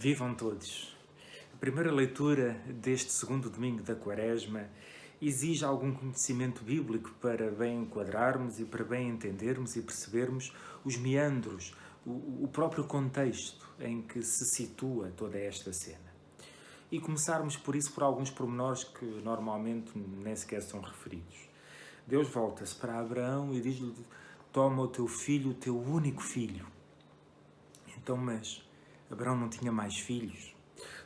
Vivam todos! A primeira leitura deste segundo domingo da Quaresma exige algum conhecimento bíblico para bem enquadrarmos e para bem entendermos e percebermos os meandros, o próprio contexto em que se situa toda esta cena. E começarmos por isso por alguns pormenores que normalmente nem sequer são referidos. Deus volta-se para Abraão e diz-lhe: toma o teu filho, o teu único filho. Então, mas Abraão não tinha mais filhos?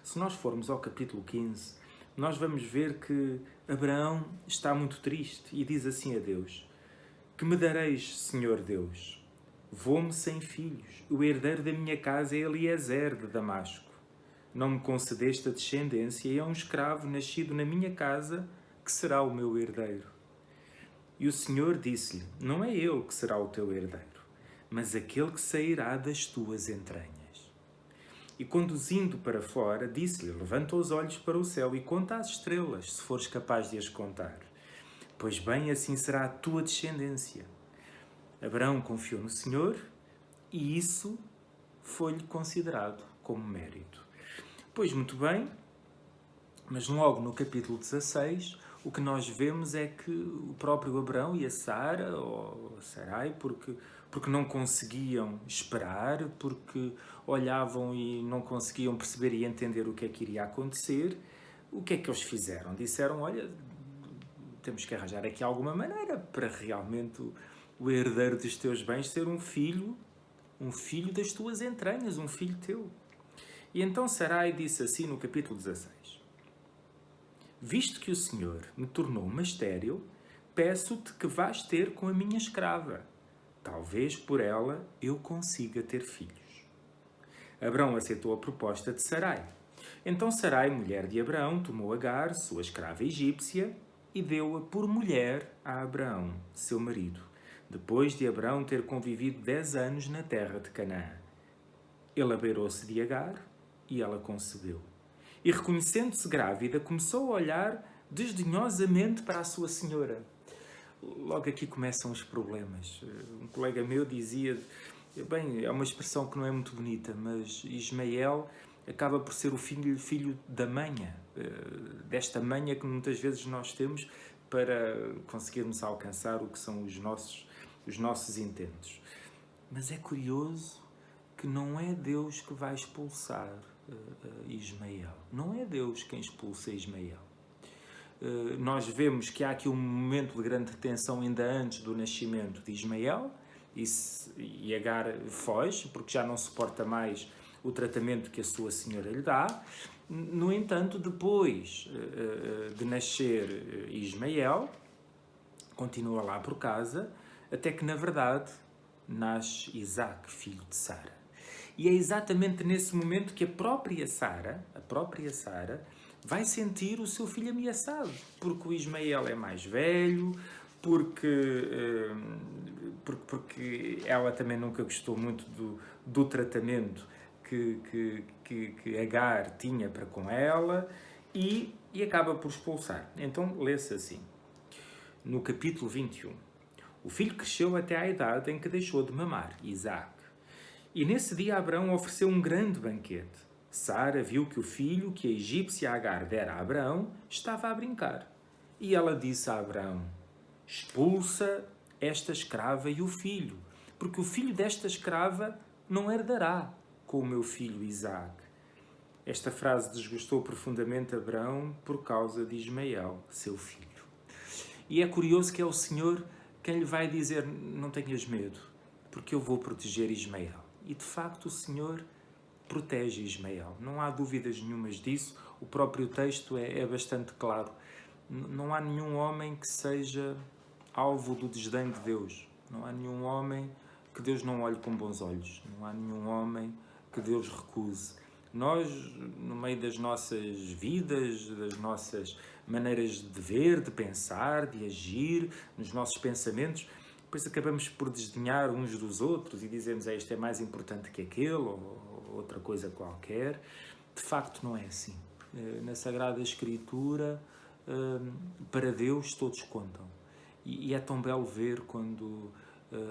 Se nós formos ao capítulo 15, nós vamos ver que Abraão está muito triste e diz assim a Deus: que me dareis, Senhor Deus? Vou-me sem filhos. O herdeiro da minha casa é Eliezer de Damasco. Não me concedeste a descendência e é um escravo nascido na minha casa que será o meu herdeiro. E o Senhor disse-lhe: não é ele que será o teu herdeiro, mas aquele que sairá das tuas entranhas. E conduzindo para fora, disse-lhe: levanta os olhos para o céu e conta as estrelas, se fores capaz de as contar. Pois bem, assim será a tua descendência. Abraão confiou no Senhor e isso foi-lhe considerado como mérito. Pois muito bem, mas logo no capítulo 16, o que nós vemos é que o próprio Abraão e a Sara, ou Sarai, porque não conseguiam esperar, porque olhavam e não conseguiam perceber e entender o que é que iria acontecer, o que é que eles fizeram? Disseram: olha, temos que arranjar aqui alguma maneira para realmente o herdeiro dos teus bens ser um filho das tuas entranhas, um filho teu. E então Sarai disse assim no capítulo 16: visto que o Senhor me tornou-me estéril, peço-te que vás ter com a minha escrava. Talvez por ela eu consiga ter filhos. Abraão aceitou a proposta de Sarai. Então Sarai, mulher de Abraão, tomou Agar, sua escrava egípcia, e deu-a por mulher a Abraão, seu marido, depois de Abraão ter convivido 10 anos na terra de Canaã. Ele abeirou-se de Agar e ela concebeu. E reconhecendo-se grávida, começou a olhar desdenhosamente para a sua senhora. Logo aqui começam os problemas. Um colega meu dizia, bem, é uma expressão que não é muito bonita, mas Ismael acaba por ser o filho da manha, desta manha que muitas vezes nós temos para conseguirmos alcançar o que são os nossos intentos. Mas é curioso que não é Deus que vai expulsar Ismael. Não é Deus quem expulsa Ismael. Nós vemos que há aqui um momento de grande tensão ainda antes do nascimento de Ismael e Agar foge, porque já não suporta mais o tratamento que a sua senhora lhe dá. No entanto, depois de nascer Ismael, continua lá por casa, até que, na verdade, nasce Isaac, filho de Sara. E é exatamente nesse momento que a própria Sara, vai sentir o seu filho ameaçado, porque o Ismael é mais velho, porque ela também nunca gostou muito do tratamento que Agar tinha para com ela e acaba por expulsar. Então lê-se assim, no capítulo 21. O filho cresceu até à idade em que deixou de mamar, Isaac. E nesse dia Abraão ofereceu um grande banquete. Sara viu que o filho que a egípcia Agar dera a Abraão estava a brincar. E ela disse a Abraão: expulsa esta escrava e o filho, porque o filho desta escrava não herdará com o meu filho Isaac. Esta frase desgostou profundamente Abraão por causa de Ismael, seu filho. E é curioso que é o Senhor quem lhe vai dizer: não tenhas medo, porque eu vou proteger Ismael. E de facto o Senhor protege Ismael. Não há dúvidas nenhumas disso. O próprio texto é bastante claro. Não há nenhum homem que seja alvo do desdém de Deus. Não há nenhum homem que Deus não olhe com bons olhos. Não há nenhum homem que Deus recuse. Nós, no meio das nossas vidas, das nossas maneiras de ver, de pensar, de agir, nos nossos pensamentos, depois acabamos por desdenhar uns dos outros e dizemos: este é mais importante que aquele, ou outra coisa qualquer. De facto não é assim. Na Sagrada Escritura, para Deus todos contam. E é tão belo ver quando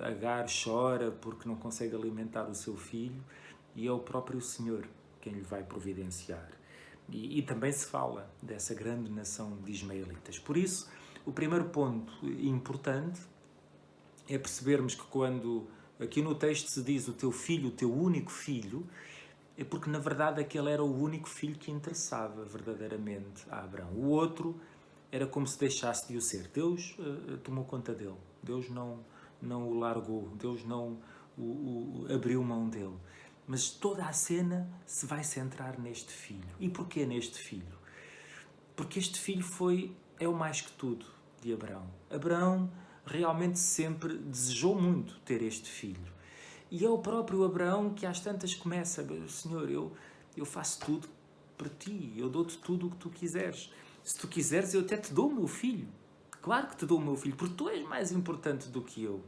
Agar chora porque não consegue alimentar o seu filho, e é o próprio Senhor quem lhe vai providenciar. E também se fala dessa grande nação de ismaelitas. Por isso, o primeiro ponto importante é percebermos que quando aqui no texto se diz o teu filho, o teu único filho, é porque na verdade aquele era o único filho que interessava verdadeiramente a Abraão. O outro era como se deixasse de o ser. Deus tomou conta dele. Deus não o largou. Deus não abriu mão dele. Mas toda a cena se vai centrar neste filho. E porquê neste filho? Porque este filho é o mais que tudo de Abraão. Abraão realmente sempre desejou muito ter este filho. E é o próprio Abraão que às tantas começa: Senhor, eu faço tudo para ti, eu dou-te tudo o que tu quiseres. Se tu quiseres, eu até te dou o meu filho. Claro que te dou o meu filho, porque tu és mais importante do que eu.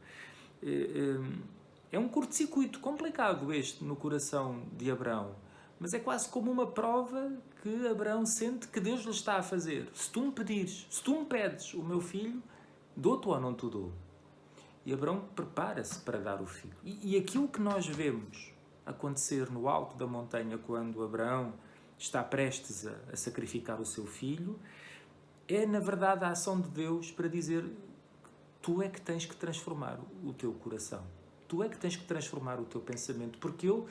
É um curto-circuito complicado este no coração de Abraão, mas é quase como uma prova que Abraão sente que Deus lhe está a fazer. Se tu me pedires, se tu me pedes o meu filho, dou-te ou não te dou? E Abraão prepara-se para dar o filho. E aquilo que nós vemos acontecer no alto da montanha quando Abraão está prestes a sacrificar o seu filho é, na verdade, a ação de Deus para dizer: tu é que tens que transformar o teu coração. Tu é que tens que transformar o teu pensamento, porque eu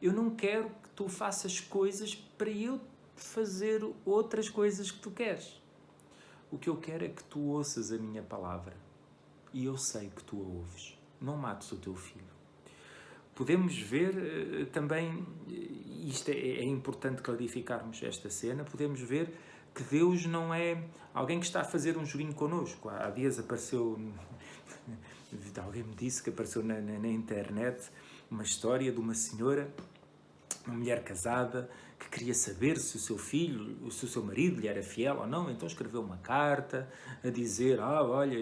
não quero que tu faças coisas para eu fazer outras coisas que tu queres. O que eu quero é que tu ouças a minha palavra. E eu sei que tu a ouves. Não mates o teu filho. Podemos ver também, isto é importante clarificarmos esta cena, podemos ver que Deus não é alguém que está a fazer um joguinho connosco. Há dias apareceu, alguém me disse que apareceu na internet uma história de uma senhora, uma mulher casada, que queria saber se o seu filho, se o seu marido lhe era fiel ou não, então escreveu uma carta a dizer: olha,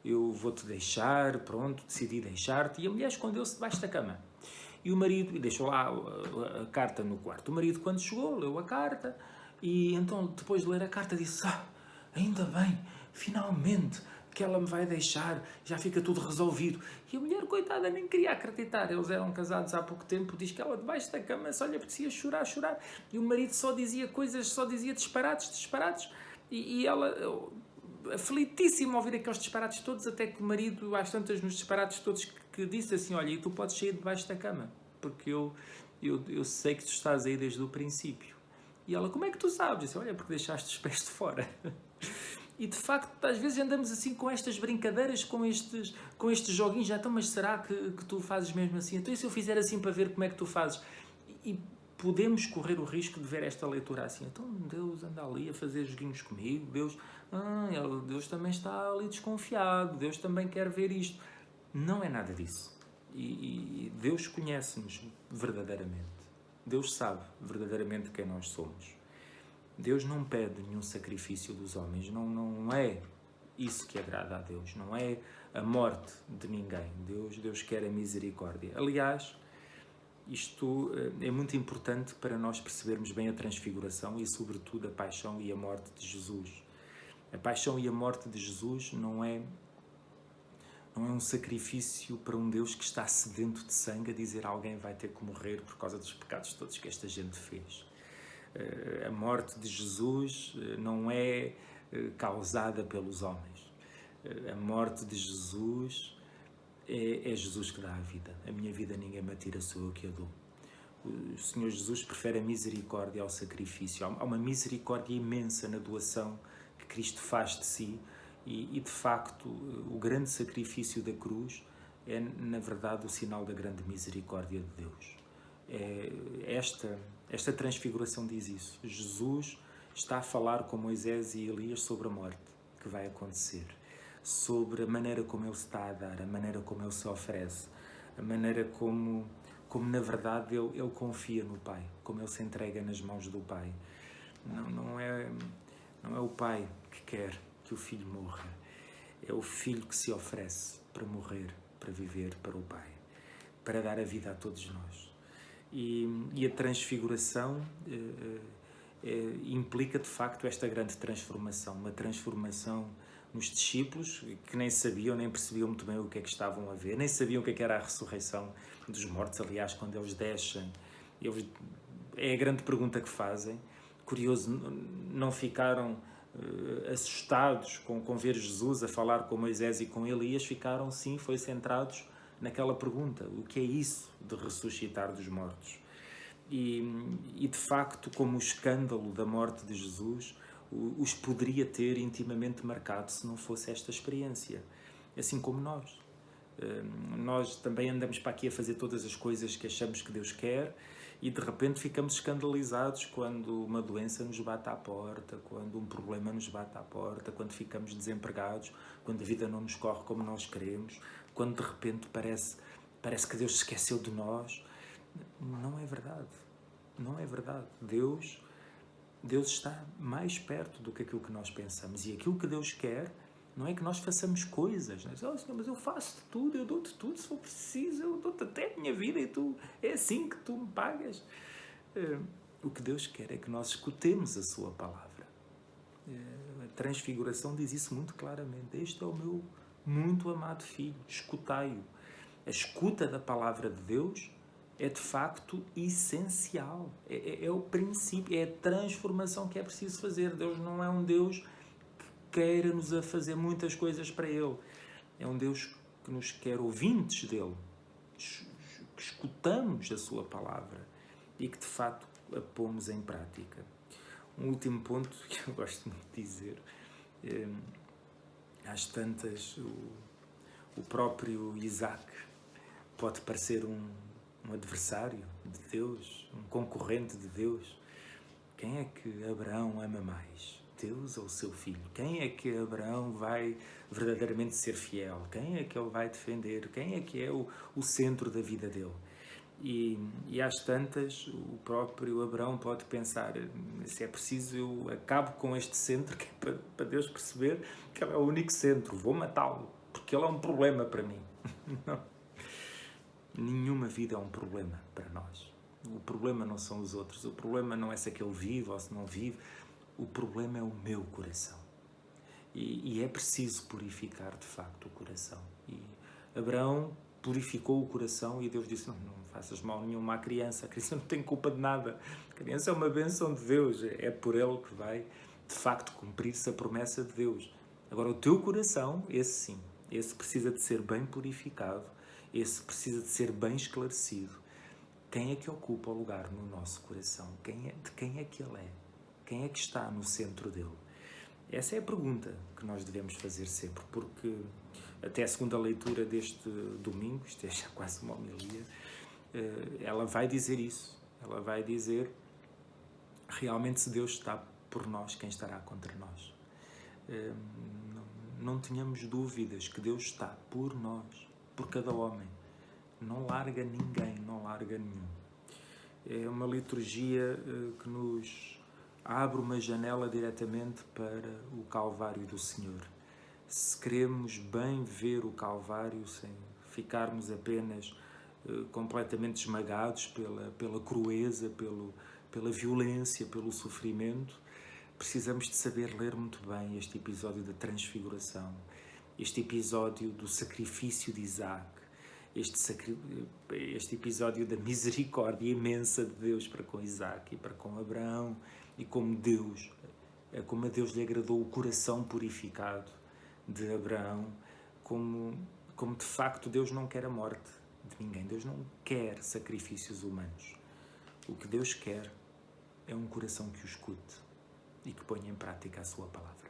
eu vou-te deixar, pronto, decidi deixar-te, e a mulher escondeu-se debaixo da cama. E o marido deixou lá a carta no quarto. O marido, quando chegou, leu a carta, e então, depois de ler a carta, disse: ainda bem, finalmente, que ela me vai deixar, já fica tudo resolvido. E a mulher, coitada, nem queria acreditar. Eles eram casados há pouco tempo. Diz que ela debaixo da cama só lhe apetecia chorar. E o marido só dizia coisas, só dizia disparates. E ela, aflitíssima ao ouvir aqueles disparates todos, até que o marido, às tantas, nos disparates todos, que disse assim: olha, e tu podes sair debaixo da cama, porque eu sei que tu estás aí desde o princípio. E ela: como é que tu sabes? Disse: olha, porque deixaste os pés de fora. E de facto, às vezes andamos assim com estas brincadeiras, com estes joguinhos. Já então, mas será que tu fazes mesmo assim? Então, e se eu fizer assim para ver como é que tu fazes? E podemos correr o risco de ver esta leitura assim: então Deus anda ali a fazer joguinhos comigo, Deus também está ali desconfiado, Deus também quer ver isto. Não é nada disso. E Deus conhece-nos verdadeiramente. Deus sabe verdadeiramente quem nós somos. Deus não pede nenhum sacrifício dos homens. Não é isso que agrada a Deus. Não é a morte de ninguém. Deus quer a misericórdia. Aliás, isto é muito importante para nós percebermos bem a transfiguração e, sobretudo, a paixão e a morte de Jesus. A paixão e a morte de Jesus não é um sacrifício para um Deus que está sedento de sangue a dizer: alguém vai ter que morrer por causa dos pecados todos que esta gente fez. A morte de Jesus não é causada pelos homens. A morte de Jesus é Jesus que dá a vida. A minha vida ninguém me atira, sou eu que a dou. O Senhor Jesus prefere a misericórdia ao sacrifício. Há uma misericórdia imensa na doação que Cristo faz de si e de facto, o grande sacrifício da cruz é, na verdade, o sinal da grande misericórdia de Deus. Esta transfiguração diz isso. Jesus está a falar com Moisés e Elias sobre a morte que vai acontecer, sobre a maneira como ele se está a dar, a maneira como ele se oferece, a maneira como na verdade ele confia no Pai, como ele se entrega nas mãos do Pai. Não é o Pai que quer que o Filho morra, é o Filho que se oferece para morrer, para viver para o Pai, para dar a vida a todos nós. E a transfiguração implica de facto esta grande transformação, uma transformação nos discípulos que nem sabiam, nem percebiam muito bem o que é que estavam a ver, nem sabiam o que era a ressurreição dos mortos. Aliás, quando eles descem, eles É a grande pergunta que fazem. Curioso, não ficaram assustados com ver Jesus a falar com Moisés e com Elias, ficaram sim, foi centrados naquela pergunta: o que é isso de ressuscitar dos mortos? E de facto, como o escândalo da morte de Jesus os poderia ter intimamente marcado se não fosse esta experiência, assim como nós. Nós também andamos para aqui a fazer todas as coisas que achamos que Deus quer e de repente ficamos escandalizados quando uma doença nos bate à porta, quando um problema nos bate à porta, quando ficamos desempregados, quando a vida não nos corre como nós queremos, quando de repente parece que Deus se esqueceu de nós. Não é verdade. Não é verdade. Deus está mais perto do que aquilo que nós pensamos. E aquilo que Deus quer não é que nós façamos coisas. Não é? Oh, Senhor, mas eu faço-te tudo, eu dou-te tudo, se for preciso, eu dou-te até a minha vida e tu, é assim que tu me pagas. O que Deus quer é que nós escutemos a sua palavra. A Transfiguração diz isso muito claramente. Este é o meu muito amado filho, escutai-o. A escuta da palavra de Deus é de facto essencial. É o princípio, é a transformação que é preciso fazer. Deus não é um Deus que queira-nos a fazer muitas coisas para Ele. É um Deus que nos quer ouvintes dEle, que escutamos a sua palavra e que de facto a pomos em prática. Um último ponto que eu gosto muito de dizer, às tantas, o próprio Isaac pode parecer um adversário de Deus, um concorrente de Deus. Quem é que Abraão ama mais? Deus ou o seu filho? Quem é que Abraão vai verdadeiramente ser fiel? Quem é que ele vai defender? Quem é que é o centro da vida dele? E às tantas, o próprio Abraão pode pensar: se é preciso, eu acabo com este centro, que é para Deus perceber que ele é o único centro, vou matá-lo, porque ele é um problema para mim. Não. Nenhuma vida é um problema para nós. O problema não são os outros, o problema não é se aquele vive ou se não vive, o problema é o meu coração. E é preciso purificar de facto o coração. E Abraão purificou o coração e Deus disse: não faças mal nenhuma à criança, a criança não tem culpa de nada, a criança é uma bênção de Deus, é por ele que vai de facto cumprir-se a promessa de Deus. Agora o teu coração, esse sim, esse precisa de ser bem purificado, esse precisa de ser bem esclarecido. Quem é que ocupa o lugar no nosso coração? De quem é que ele é? Quem é que está no centro dele? Essa é a pergunta que nós devemos fazer sempre, porque até a segunda leitura deste domingo, isto é já quase uma homilia, ela vai dizer isso. Ela vai dizer realmente, se Deus está por nós, quem estará contra nós? Não tenhamos dúvidas que Deus está por nós, por cada homem. Não larga ninguém, não larga nenhum. É uma liturgia que nos abre uma janela diretamente para o Calvário do Senhor. Se queremos bem ver o Calvário, sem ficarmos apenas completamente esmagados pela crueza, pela violência, pelo sofrimento, precisamos de saber ler muito bem este episódio da Transfiguração, este episódio do sacrifício de Isaac, este episódio da misericórdia imensa de Deus para com Isaac e para com Abraão, e como a Deus lhe agradou o coração purificado de Abraão, como de facto Deus não quer a morte de ninguém, Deus não quer sacrifícios humanos. O que Deus quer é um coração que o escute e que ponha em prática a sua palavra.